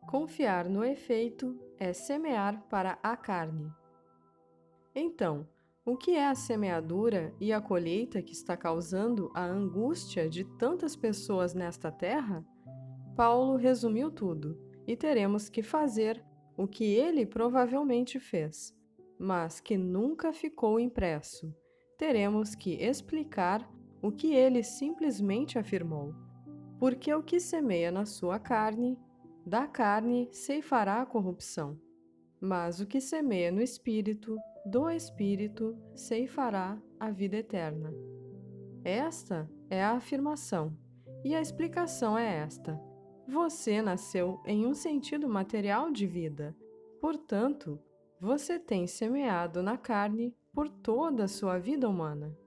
Confiar no efeito é semear para a carne. Então, o que é a semeadura e a colheita que está causando a angústia de tantas pessoas nesta terra? Paulo resumiu tudo e teremos que fazer o que ele provavelmente fez, mas que nunca ficou impresso. Teremos que explicar o que ele simplesmente afirmou. Porque o que semeia na sua carne, da carne ceifará a corrupção. Mas o que semeia no Espírito, do Espírito ceifará a vida eterna. Esta é a afirmação, e a explicação é esta: você nasceu em um sentido material de vida, portanto, você tem semeado na carne por toda a sua vida humana.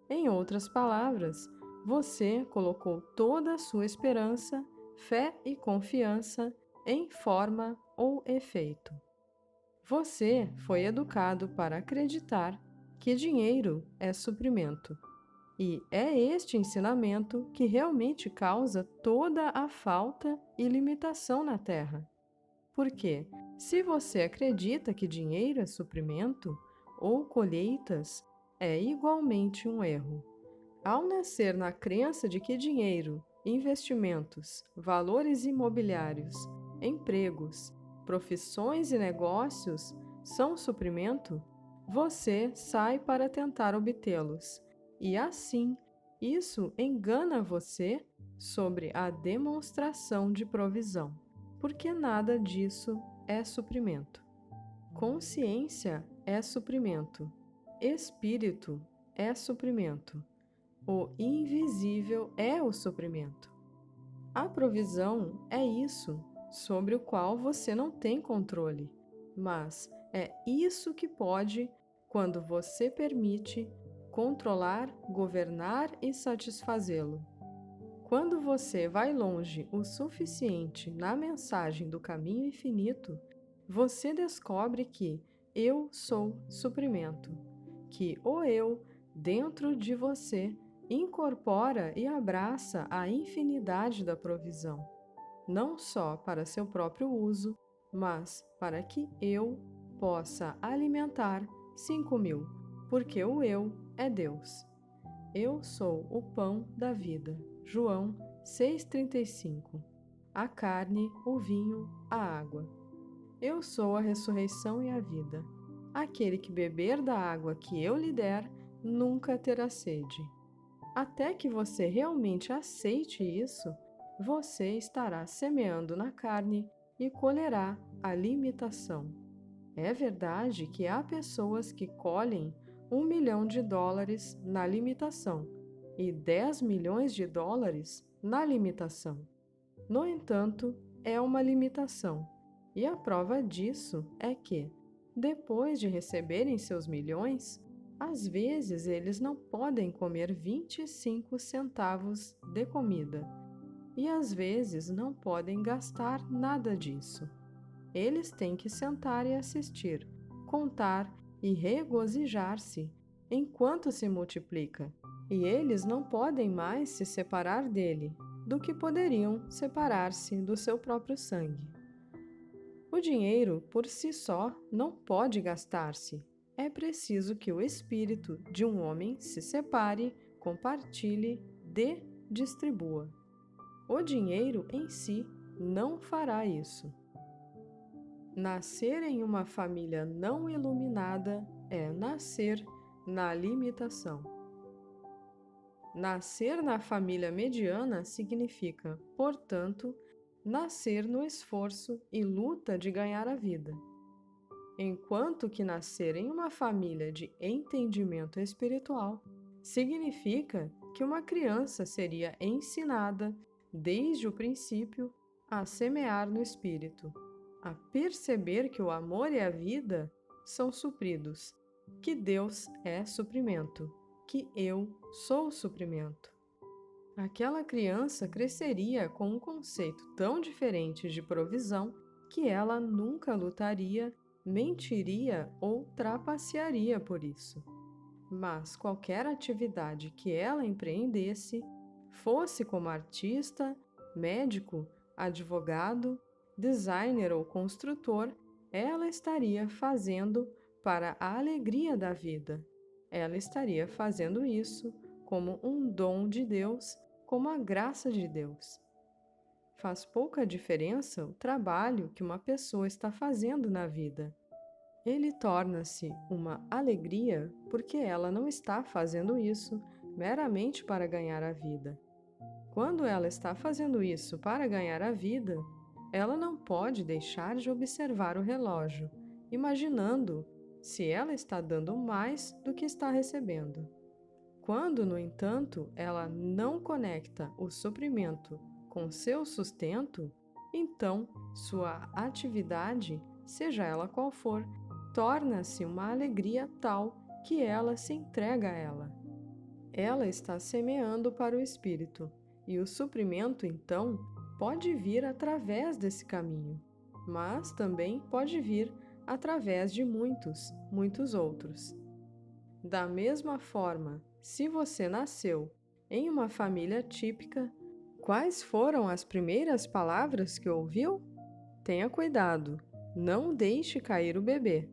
Em outras palavras, você colocou toda a sua esperança, fé e confiança em forma ou efeito. Você foi educado para acreditar que dinheiro é suprimento. E é este ensinamento que realmente causa toda a falta e limitação na Terra. Porque, se você acredita que dinheiro é suprimento ou colheitas, é igualmente um erro. Ao nascer na crença de que dinheiro, investimentos, valores imobiliários, empregos, profissões e negócios são suprimento, você sai para tentar obtê-los. E assim, isso engana você sobre a demonstração de provisão, porque nada disso é suprimento. Consciência é suprimento. Espírito é suprimento. O invisível é o suprimento. A provisão é isso, sobre o qual você não tem controle, mas é isso que pode, quando você permite, controlar, governar e satisfazê-lo. Quando você vai longe o suficiente na mensagem do caminho infinito, você descobre que eu sou suprimento, que o eu, dentro de você, incorpora e abraça a infinidade da provisão, não só para seu próprio uso, mas para que eu possa alimentar 5.000, porque o eu é Deus. Eu sou o pão da vida. João 6,35. A carne, o vinho, a água. Eu sou a ressurreição e a vida. Aquele que beber da água que eu lhe der, nunca terá sede. Até que você realmente aceite isso, você estará semeando na carne e colherá a limitação. É verdade que há pessoas que colhem $1 milhão na limitação e $10 milhões na limitação. No entanto, é uma limitação, e a prova disso é que, depois de receberem seus milhões, às vezes eles não podem comer 25 centavos de comida, e às vezes não podem gastar nada disso. Eles têm que sentar e assistir, contar e regozijar-se enquanto se multiplica, e eles não podem mais se separar dele, do que poderiam separar-se do seu próprio sangue. O dinheiro, por si só, não pode gastar-se. É preciso que o espírito de um homem se separe, compartilhe, dê, distribua. O dinheiro em si não fará isso. Nascer em uma família não iluminada é nascer na limitação. Nascer na família mediana significa, portanto, nascer no esforço e luta de ganhar a vida. Enquanto que nascer em uma família de entendimento espiritual significa que uma criança seria ensinada, desde o princípio, a semear no espírito, a perceber que o amor e a vida são supridos, que Deus é suprimento, que eu sou suprimento. Aquela criança cresceria com um conceito tão diferente de provisão que ela nunca lutaria, mentiria ou trapacearia por isso. Mas qualquer atividade que ela empreendesse, fosse como artista, médico, advogado, designer ou construtor, ela estaria fazendo para a alegria da vida. Ela estaria fazendo isso como um dom de Deus, como a graça de Deus. Faz pouca diferença o trabalho que uma pessoa está fazendo na vida. Ele torna-se uma alegria porque ela não está fazendo isso meramente para ganhar a vida. Quando ela está fazendo isso para ganhar a vida, ela não pode deixar de observar o relógio, imaginando se ela está dando mais do que está recebendo. Quando, no entanto, ela não conecta o suprimento com seu sustento, então sua atividade, seja ela qual for, torna-se uma alegria tal que ela se entrega a ela. Ela está semeando para o espírito, e o suprimento, então, pode vir através desse caminho, mas também pode vir através de muitos outros. Da mesma forma, se você nasceu em uma família típica, quais foram as primeiras palavras que ouviu? Tenha cuidado, não deixe cair o bebê.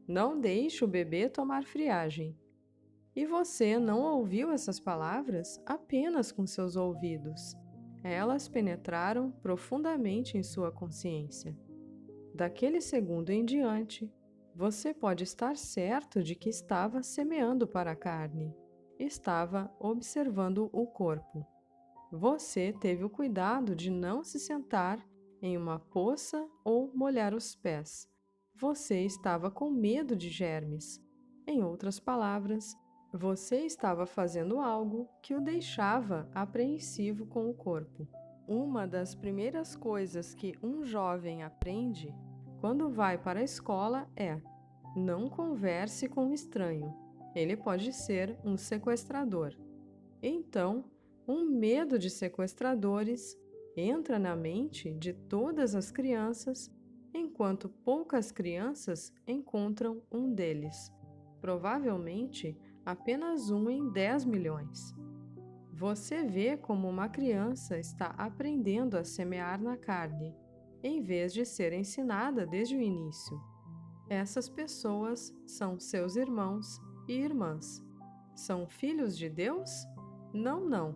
Não deixe o bebê tomar friagem. E você não ouviu essas palavras apenas com seus ouvidos. Elas penetraram profundamente em sua consciência. Daquele segundo em diante, você pode estar certo de que estava semeando para a carne. Estava observando o corpo. Você teve o cuidado de não se sentar em uma poça ou molhar os pés. Você estava com medo de germes. Em outras palavras, você estava fazendo algo que o deixava apreensivo com o corpo. Uma das primeiras coisas que um jovem aprende quando vai para a escola é: não converse com um estranho. Ele pode ser um sequestrador. Então, um medo de sequestradores entra na mente de todas as crianças, enquanto poucas crianças encontram um deles. Provavelmente, apenas um em 10 milhões. Você vê como uma criança está aprendendo a semear na carne, em vez de ser ensinada desde o início. Essas pessoas são seus irmãos e irmãs. São filhos de Deus? Não.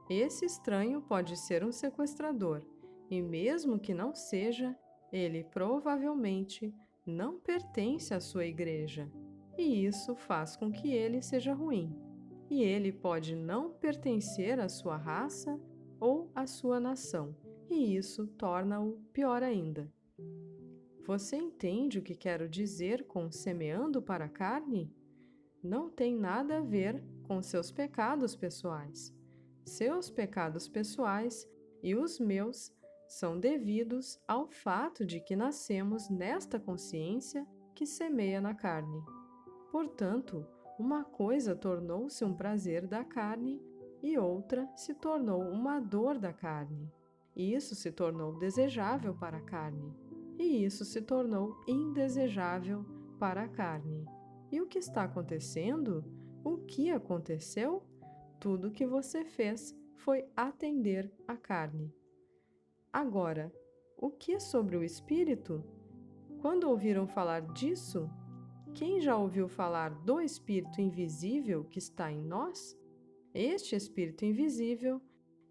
Esse estranho pode ser um sequestrador, e mesmo que não seja, ele provavelmente não pertence à sua igreja, e isso faz com que ele seja ruim. E ele pode não pertencer à sua raça ou à sua nação, e isso torna-o pior ainda. Você entende o que quero dizer com semeando para a carne? Não tem nada a ver com seus pecados pessoais. Seus pecados pessoais e os meus são devidos ao fato de que nascemos nesta consciência que semeia na carne. Portanto, uma coisa tornou-se um prazer da carne e outra se tornou uma dor da carne. Isso se tornou desejável para a carne, e isso se tornou indesejável para a carne. E o que está acontecendo? O que aconteceu? Tudo o que você fez foi atender à carne. Agora, o que é sobre o espírito? Quando ouviram falar disso, quem já ouviu falar do espírito invisível que está em nós? Este espírito invisível,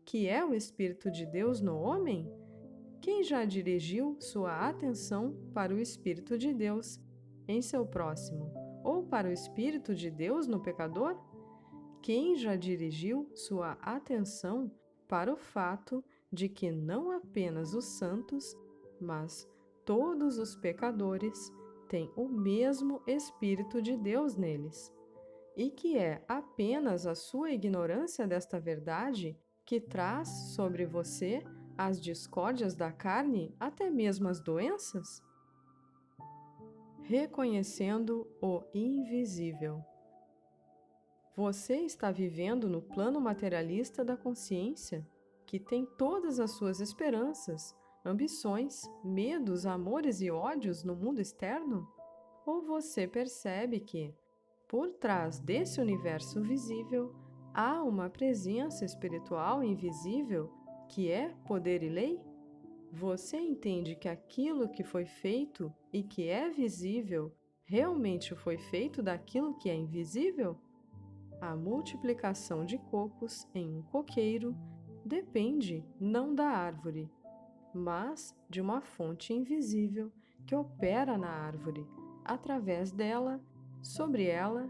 que é o Espírito de Deus no homem? Quem já dirigiu sua atenção para o Espírito de Deus em seu próximo, ou para o Espírito de Deus no pecador? Quem já dirigiu sua atenção para o fato de que não apenas os santos, mas todos os pecadores têm o mesmo Espírito de Deus neles, e que é apenas a sua ignorância desta verdade que traz sobre você as discórdias da carne, até mesmo as doenças? Reconhecendo o invisível. Você está vivendo no plano materialista da consciência, que tem todas as suas esperanças, ambições, medos, amores e ódios no mundo externo? Ou você percebe que, por trás desse universo visível, há uma presença espiritual invisível que é poder e lei? Você entende que aquilo que foi feito e que é visível realmente foi feito daquilo que é invisível? A multiplicação de cocos em um coqueiro depende não da árvore, mas de uma fonte invisível que opera na árvore, através dela, sobre ela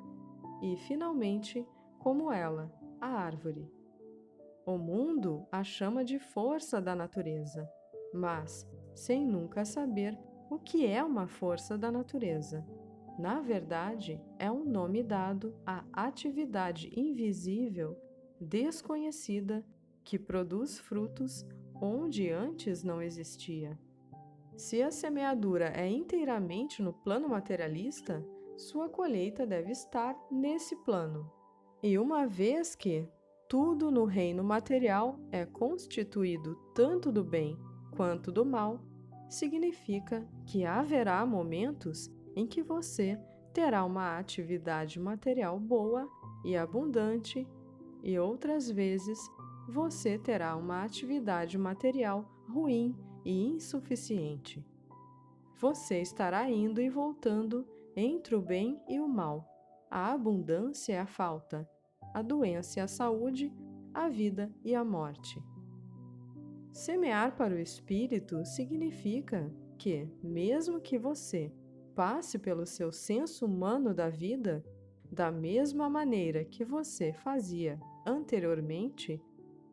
e, finalmente, como ela, a árvore. O mundo a chama de força da natureza, mas sem nunca saber o que é uma força da natureza. Na verdade, é um nome dado à atividade invisível, desconhecida, que produz frutos onde antes não existia. Se a semeadura é inteiramente no plano materialista, sua colheita deve estar nesse plano. E uma vez que tudo no reino material é constituído tanto do bem quanto do mal, significa que haverá momentos em que você terá uma atividade material boa e abundante, e outras vezes você terá uma atividade material ruim e insuficiente. Você estará indo e voltando entre o bem e o mal, a abundância e a falta, a doença e a saúde, a vida e a morte. Semear para o espírito significa que, mesmo que você passe pelo seu senso humano da vida, da mesma maneira que você fazia anteriormente,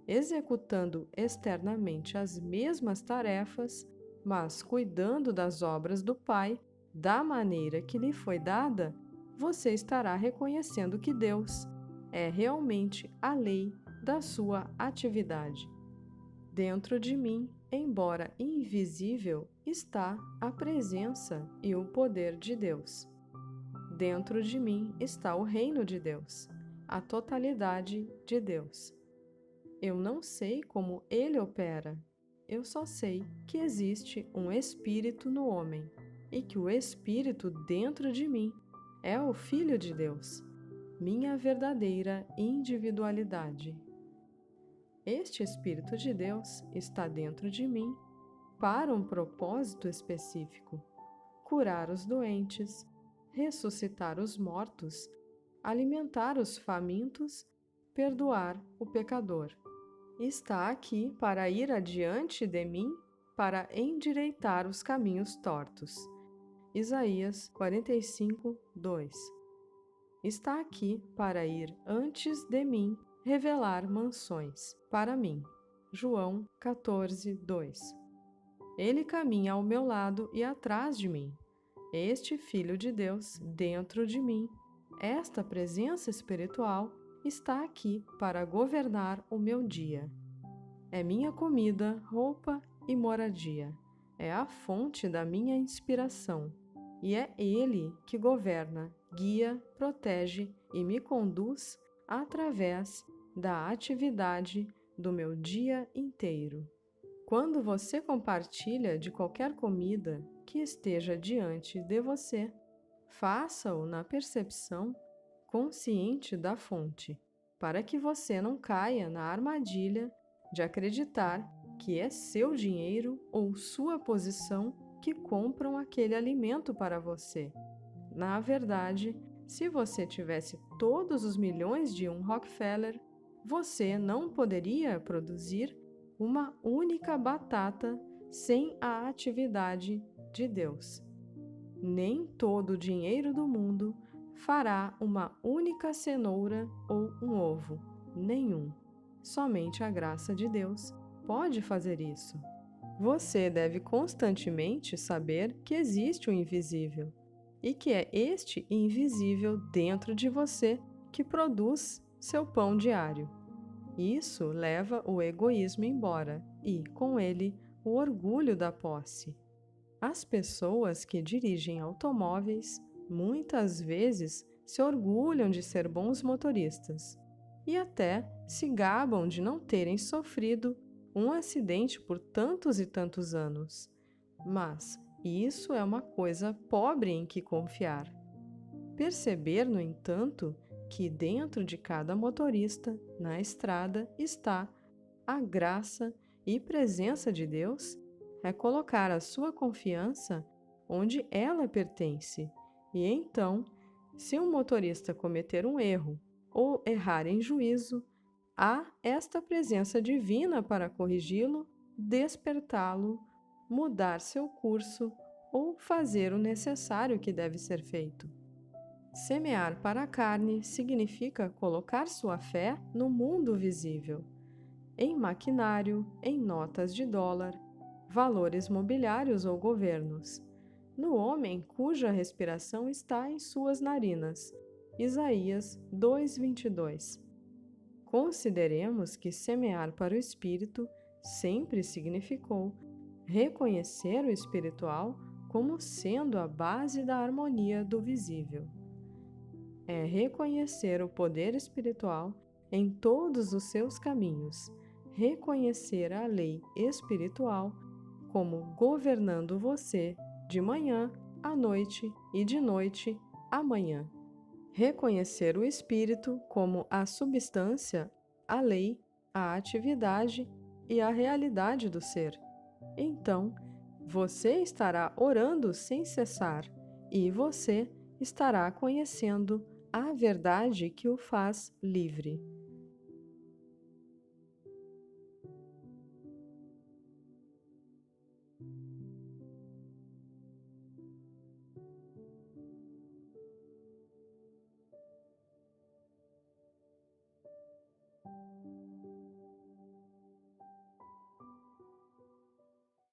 executando externamente as mesmas tarefas, mas cuidando das obras do Pai da maneira que lhe foi dada, você estará reconhecendo que Deus é realmente a lei da sua atividade. Dentro de mim, embora invisível, está a presença e o poder de Deus. Dentro de mim está o reino de Deus, a totalidade de Deus. Eu não sei como ele opera, eu só sei que existe um espírito no homem e que o espírito dentro de mim é o Filho de Deus, minha verdadeira individualidade. Este Espírito de Deus está dentro de mim para um propósito específico: curar os doentes, ressuscitar os mortos, alimentar os famintos, perdoar o pecador. Está aqui para ir adiante de mim, para endireitar os caminhos tortos. Isaías 45, 2. Está aqui para ir antes de mim, revelar mansões para mim. João 14, 2. Ele caminha ao meu lado e atrás de mim. Este Filho de Deus dentro de mim, esta presença espiritual, está aqui para governar o meu dia. É minha comida, roupa e moradia. É a fonte da minha inspiração. E é Ele que governa, guia, protege e me conduz através da atividade do meu dia inteiro. Quando você compartilha de qualquer comida que esteja diante de você, faça-o na percepção consciente da fonte, para que você não caia na armadilha de acreditar que é seu dinheiro ou sua posição que compram aquele alimento para você. Na verdade, se você tivesse todos os milhões de um Rockefeller, você não poderia produzir uma única batata sem a atividade de Deus. Nem todo o dinheiro do mundo fará uma única cenoura ou um ovo. Nenhum. Somente a graça de Deus pode fazer isso. Você deve constantemente saber que existe o invisível e que é este invisível dentro de você que produz seu pão diário. Isso leva o egoísmo embora e, com ele, o orgulho da posse. As pessoas que dirigem automóveis muitas vezes se orgulham de ser bons motoristas e até se gabam de não terem sofrido um acidente por tantos e tantos anos. Mas isso é uma coisa pobre em que confiar. Perceber, no entanto, que dentro de cada motorista, na estrada, está a graça e presença de Deus, é colocar a sua confiança onde ela pertence. E então, se um motorista cometer um erro ou errar em juízo, há esta presença divina para corrigi-lo, despertá-lo, mudar seu curso ou fazer o necessário que deve ser feito. Semear para a carne significa colocar sua fé no mundo visível, em maquinário, em notas de dólar, valores mobiliários ou governos, no homem cuja respiração está em suas narinas. Isaías 2:22. Consideremos que semear para o espírito sempre significou reconhecer o espiritual como sendo a base da harmonia do visível. É reconhecer o poder espiritual em todos os seus caminhos, reconhecer a lei espiritual como governando você de manhã à noite e de noite à manhã. Reconhecer o espírito como a substância, a lei, a atividade e a realidade do ser. Então, você estará orando sem cessar e você estará conhecendo a verdade que o faz livre.